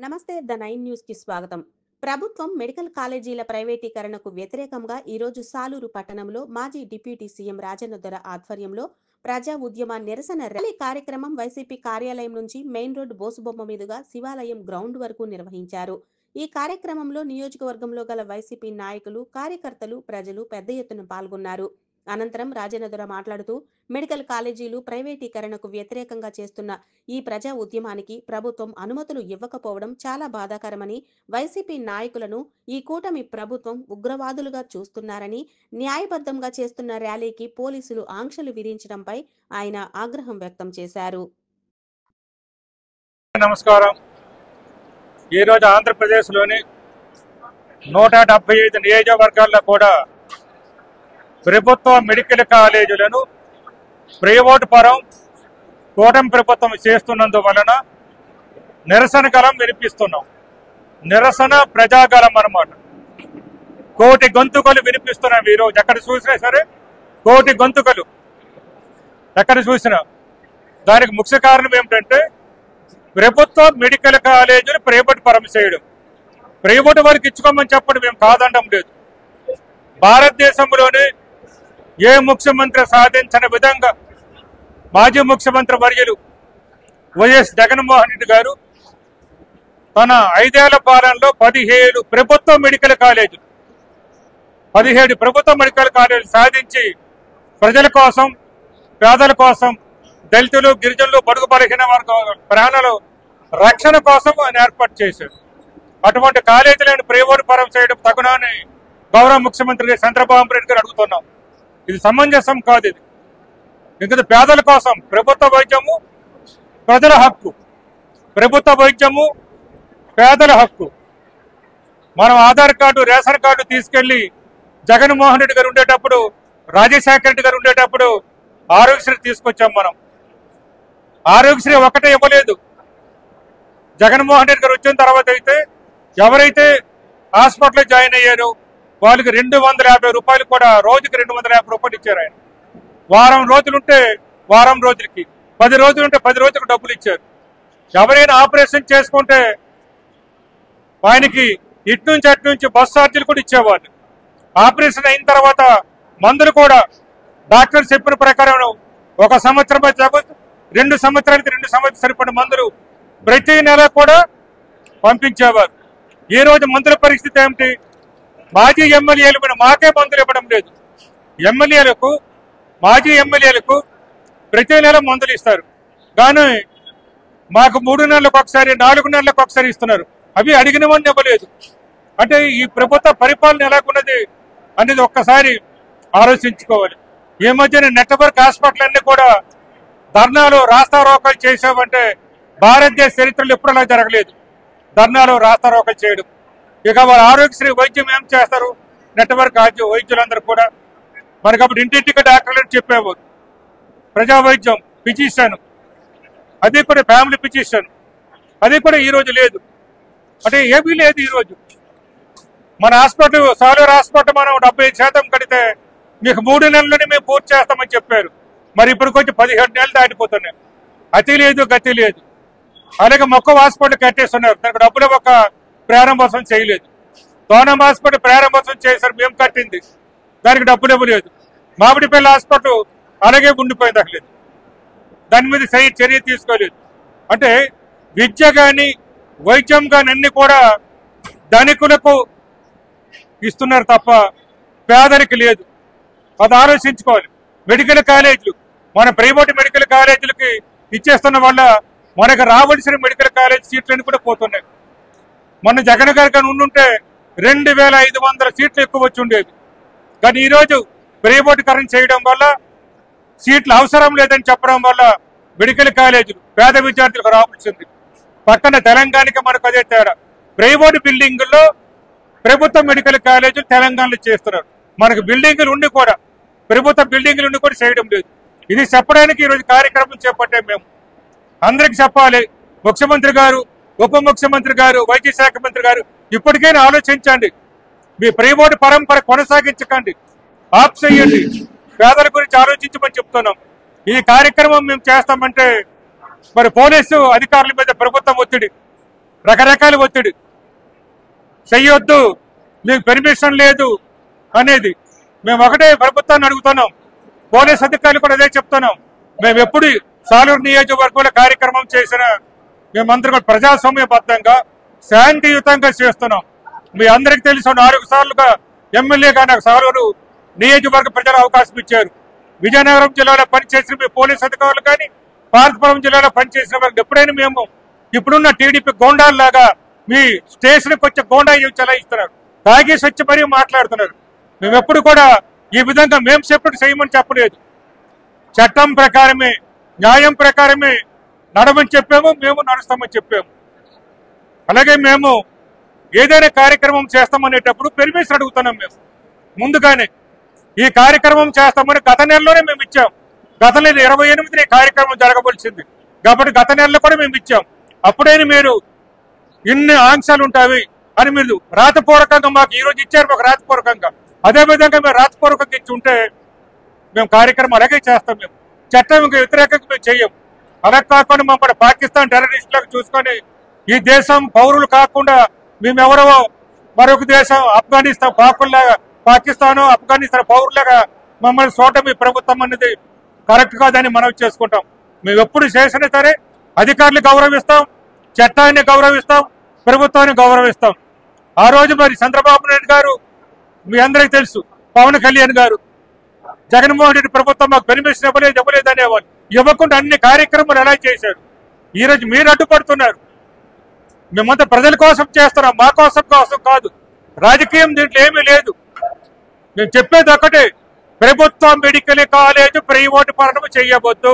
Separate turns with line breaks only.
నమస్తే the nine news కి స్వాగతం. ప్రభుత్వం మెడికల్ కాలేజీల ప్రైవేటీకరణకు వ్యతిరేకంగా ఈరోజు సాలూరు పట్టణంలో మాజీ డిప్యూటీ సీఎం రాజన్నదొర ఆధ్వర్యంలో ప్రజా ఉద్యమ నిరసన ర్యాలీ కార్యక్రమం వైసీపీ కార్యాలయం నుంచి మెయిన్ రోడ్ బోసుబొమ్మ మీదుగా శివాలయం గ్రౌండ్ వరకు నిర్వహించారు. ఈ కార్యక్రమంలో నియోజకవర్గంలో గల వైసీపీ నాయకులు, కార్యకర్తలు, ప్రజలు పెద్ద ఎత్తున పాల్గొన్నారు. అనంతరం రాజన్నదొర మాట్లాడుతూ మెడికల్ కాలేజీలు ప్రైవేటీకరణకు వ్యతిరేకంగా చేస్తున్న ఈ ప్రజా ఉద్యమానికి ప్రభుత్వం అనుమతులు ఇవ్వకపోవడం చాలా బాధాకరమని, వైసీపీ నాయకులను ఈ కూటమి ప్రభుత్వం ఉగ్రవాదులుగా చూస్తున్నారని, న్యాయబద్ధంగా చేస్తున్న ర్యాలీకి పోలీసులు ఆంక్షలు విధించడంపై ఆయన ఆగ్రహం వ్యక్తం చేశారు.
నమస్కారం. ఈరోజు ఆంధ్రప్రదేశ్లోని 175 నియోజకవర్గాల్లో కూడా ప్రభుత్వ మెడికల్ కాలేజీలను ప్రైవేటు పరం కూటమి ప్రభుత్వం చేస్తున్నందువలన నిరసన గలం వినిపిస్తున్నాం. నిరసన ప్రజాగలం అన్నమాట. కోటి గొంతుకలు వినిపిస్తున్నాం. ఈరోజు ఎక్కడ చూసినా సరే కోటి గొంతుకలు ఎక్కడ చూసినా. దానికి ముఖ్య కారణం ఏమిటంటే ప్రభుత్వ మెడికల్ కాలేజీలు ప్రైవేటు పరం చేయడం, ప్రైవేటు వారికి ఇచ్చుకోమని చెప్పడం మేము కాదనడం లేదు. భారతదేశంలోనే ఏ ముఖ్యమంత్రి సాధించిన విధంగా మాజీ ముఖ్యమంత్రి వర్యులు వైఎస్ జగన్మోహన్ రెడ్డి గారు తన 5 ఏళ్ల పాలనలో 17 ప్రభుత్వ మెడికల్ కాలేజీలు 17 ప్రభుత్వ మెడికల్ కాలేజీలు సాధించి ప్రజల కోసం, పేదల కోసం, దళితులు, గిరిజనులు, బడుగు బలహీన వర్గాల ప్రాణాల రక్షణ కోసం ఆయన ఏర్పాటు చేశారు. అటువంటి కాలేజీలను ప్రైవేటు పరం చేయడం తగునని గౌరవ ముఖ్యమంత్రి చంద్రబాబు నాయుడు గారు అడుగుతున్నాం. ఇది సమంజసం కాదు. ఇది ఇంకా పేదల కోసం ప్రభుత్వ వైద్యము ప్రజల హక్కు, ప్రభుత్వ వైద్యము పేదల హక్కు. మనం ఆధార్ కార్డు, రేషన్ కార్డు తీసుకెళ్లి జగన్మోహన్ రెడ్డి గారు ఉండేటప్పుడు, రాజశేఖర రెడ్డి గారు ఉండేటప్పుడు ఆరోగ్యశ్రీ తీసుకొచ్చాం. మనం ఆరోగ్యశ్రీ ఒకటే ఇవ్వలేదు. జగన్మోహన్ రెడ్డి గారు వచ్చిన తర్వాత అయితే ఎవరైతే హాస్పిటల్లో జాయిన్ అయ్యారో వాళ్ళకి 250 రూపాయలు కూడా, రోజుకి 250 రూపాయలు ఇచ్చారు ఆయన. వారం రోజులుంటే వారం రోజులకి, 10 రోజులుంటే 10 రోజులకు డబ్బులు ఇచ్చారు. ఎవరైనా ఆపరేషన్ చేసుకుంటే ఆయనకి ఇటు నుంచి అటు నుంచి బస్ ఛార్జీలు కూడా ఇచ్చేవాళ్ళు. ఆపరేషన్ అయిన తర్వాత మందులు కూడా డాక్టర్ చెప్పిన ప్రకారం 1 సంవత్సరం 2 సంవత్సరాలకి 2 సంవత్సరాలు సరిపడిన మందులు ప్రతి నెల కూడా పంపించేవారు. ఈ రోజు మందుల పరిస్థితి ఏమిటి? మాజీ ఎమ్మెల్యేలు కూడా మాకే మందులు ఇవ్వడం లేదు. ఎమ్మెల్యేలకు, మాజీ ఎమ్మెల్యేలకు ప్రతి నెల మందులు ఇస్తారు, కానీ మాకు 3 నెలలకు ఒకసారి, 4 నెలలకు ఒకసారి ఇస్తున్నారు. అవి అడిగినవన్నీ ఇవ్వలేదు. అంటే ఈ ప్రభుత్వ పరిపాలన ఎలాగున్నది అనేది ఒక్కసారి ఆలోచించుకోవాలి. ఈ మధ్యన నెట్వర్క్ హాస్పిటల్ అన్ని కూడా ధర్నాలు, రాస్తారోకలు చేసామంటే భారతదేశ చరిత్రలో ఎప్పుడు అలా జరగలేదు. ధర్నాలు, రాస్తారోకలు చేయడం. ఇక వారు ఆరోగ్యశ్రీ వైద్యం ఏం చేస్తారు? నెట్వర్క్ వైద్యులందరూ కూడా మనకు అప్పుడు ఇంటింటికి డాక్టర్లు చెప్పేవారు. ప్రజా వైద్యం, ఫిజిషియన్, అది కూడా ఫ్యామిలీ ఫిజిషియన్, అది కూడా ఈరోజు లేదు. అంటే ఏమీ లేదు. ఈరోజు మన హాస్పిటల్, సాలూరు హాస్పిటల్ మనం 70% కడితే మీకు 3 నెలల్లోనే మేము పూర్తి చేస్తామని చెప్పారు. మరి ఇప్పుడు కొంచెం 17 నెలలు దాటిపోతున్నాయి. అతి లేదు, గతి లేదు. అలాగే మొక్క హాస్పిటల్ కట్టేస్తున్నారు. దానికి డబ్బులు ఒక ప్రారంభోత్సవం చేయలేదు. తోనం హాస్పిటల్ ప్రారంభోత్సవం చేశారు, మేము కట్టింది, దానికి డబ్బులు ఇవ్వలేదు. మామిడిపల్లి హాస్పిటల్ అలాగే ఉండిపోయింది, అసలేదు. దాని మీద చర్య తీసుకోలేదు. అంటే విద్య కానీ, వైద్యం కానీ అన్ని కూడా ధనికులకు ఇస్తున్నారు తప్ప పేదరికి లేదు. అది ఆలోచించుకోవాలి. మెడికల్ కాలేజీలు, మన ప్రైవేట్ మెడికల్ కాలేజీలకి ఇచ్చేస్తున్న వల్ల మనకు రావాల్సిన మెడికల్ కాలేజ్ సీట్లన్నీ కూడా పోతున్నాయి. మొన్న జగన్ గారు కానీ ఉండుంటే 2500 సీట్లు ఎక్కువ వచ్చి ఉండేది. కానీ ఈరోజు ప్రైవేటీకరణ చేయడం వల్ల, సీట్లు అవసరం లేదని చెప్పడం వల్ల మెడికల్ కాలేజీలు పేద విద్యార్థులకు రావాల్సింది. పక్కన తెలంగాణకి మనకు అదే తేడా. ప్రైవేట్ బిల్డింగుల్లో ప్రభుత్వ మెడికల్ కాలేజీలు తెలంగాణలో చేస్తున్నారు. మనకు బిల్డింగులు ఉండి కూడా, ప్రభుత్వ బిల్డింగులు ఉండి కూడా చేయడం లేదు. ఇది చెప్పడానికి ఈరోజు కార్యక్రమం చేపట్టాం. మేము అందరికి చెప్పాలి. ముఖ్యమంత్రి గారు, ఉప ముఖ్యమంత్రి గారు, వైద్య శాఖ మంత్రి గారు ఇప్పటికైనా ఆలోచించండి. మీ ప్రైవేటు పరంపర కొనసాగించకండి, ఆప్ చేయండి. పేదల గురించి ఆలోచించమని చెప్తున్నాం. ఈ కార్యక్రమం మేము చేస్తామంటే మరి పోలీసు అధికారుల మీద ప్రభుత్వం ఒత్తిడి, రకరకాల ఒత్తిడి, చెయ్యొద్దు, మీకు పెర్మిషన్ లేదు అనేది. మేము ఒకటే ప్రభుత్వాన్ని అడుగుతున్నాం, పోలీస్ అధికారులు కూడా అదే చెప్తున్నాం. మేము ఎప్పుడు సాలూరు నియోజకవర్గంలో కార్యక్రమం చేసినా మేమందరూ కూడా ప్రజాస్వామ్యబద్ధంగా శాంతియుతంగా చేస్తున్నాం. మీ అందరికీ తెలుసు, 4 సార్లుగా ఎమ్మెల్యేగా నాకు సాలూరు నియోజకవర్గ ప్రజలు అవకాశం ఇచ్చారు. విజయనగరం జిల్లాలో పనిచేసిన మీ పోలీస్ అధికారులు కానీ, పార్వతీపురం జిల్లాలో పనిచేసిన వాళ్ళకి ఎప్పుడైనా మేము ఇప్పుడున్న టీడీపీ గోండాల్లాగా మీ స్టేషన్కి వచ్చే గోండా చలాయిస్తున్నారు, తాగేసి వచ్చి మరీ మాట్లాడుతున్నారు. మేము ఎప్పుడు కూడా ఈ విధంగా మేము సెపరేట్ చేయమని చెప్పలేదు. చట్టం ప్రకారమే, న్యాయం ప్రకారమే నడమని చెప్పాము, మేము నడుస్తామని చెప్పాము. అలాగే మేము ఏదైనా కార్యక్రమం చేస్తామనేటప్పుడు పెర్మిషన్ అడుగుతున్నాం. మేము ముందుగానే ఈ కార్యక్రమం చేస్తామని గత నెలలోనే మేము ఇచ్చాం. గత నెల 28 కార్యక్రమం జరగవలసింది కాబట్టి గత నెలలో కూడా మేము ఇచ్చాం. అప్పుడైనా మీరు ఇన్ని ఆంక్షలు ఉంటాయి అని మీరు రాతపూర్వకంగా మాకు ఈరోజు ఇచ్చారు, మాకు రాతపూర్వకంగా. అదేవిధంగా మేము రాతపూర్వకంగా ఇచ్చి ఉంటే మేము కార్యక్రమం అలాగే చేస్తాం. మేము చట్టం వ్యతిరేకంగా మేము చెయ్యం. అలా కాకుండా మమ్మల్ని పాకిస్తాన్ టెర్రరిస్టులకు చూసుకొని ఈ దేశం పౌరులు కాకుండా మేమెవరో మరొక దేశం ఆఫ్ఘనిస్తాన్ పాకిస్తాన్ ఆఫ్ఘనిస్తాన్ పౌరులుగా మమ్మల్ని చూడటం ఈ ప్రభుత్వం అనేది కరెక్ట్ కాదని మనం చేసుకుంటాం. మేము ఎప్పుడు చేసినా సరే అధికారులు గౌరవిస్తాం, చట్టాన్ని గౌరవిస్తాం, ప్రభుత్వాన్ని గౌరవిస్తాం. ఆ రోజు మరి చంద్రబాబు నాయుడు గారు, మీ అందరికీ తెలుసు, పవన్ కళ్యాణ్ గారు, జగన్మోహన్ రెడ్డి ప్రభుత్వం మాకు పెర్మిషన్ ఇవ్వలేదు అనేవాళ్ళు. ఇవ్వకుండా అన్ని కార్యక్రమాలు ఎలా చేశారు. ఈరోజు మీరు అడ్డుపడుతున్నారు. మేమంతా ప్రజల కోసం చేస్తున్నాం, మా కోసం కాదు. రాజకీయం దీంట్లో ఏమీ లేదు. మేము చెప్పేది ఒకటే, ప్రభుత్వ మెడికల్ కాలేజ్ ప్రైవేటు పరం చేయవద్దు.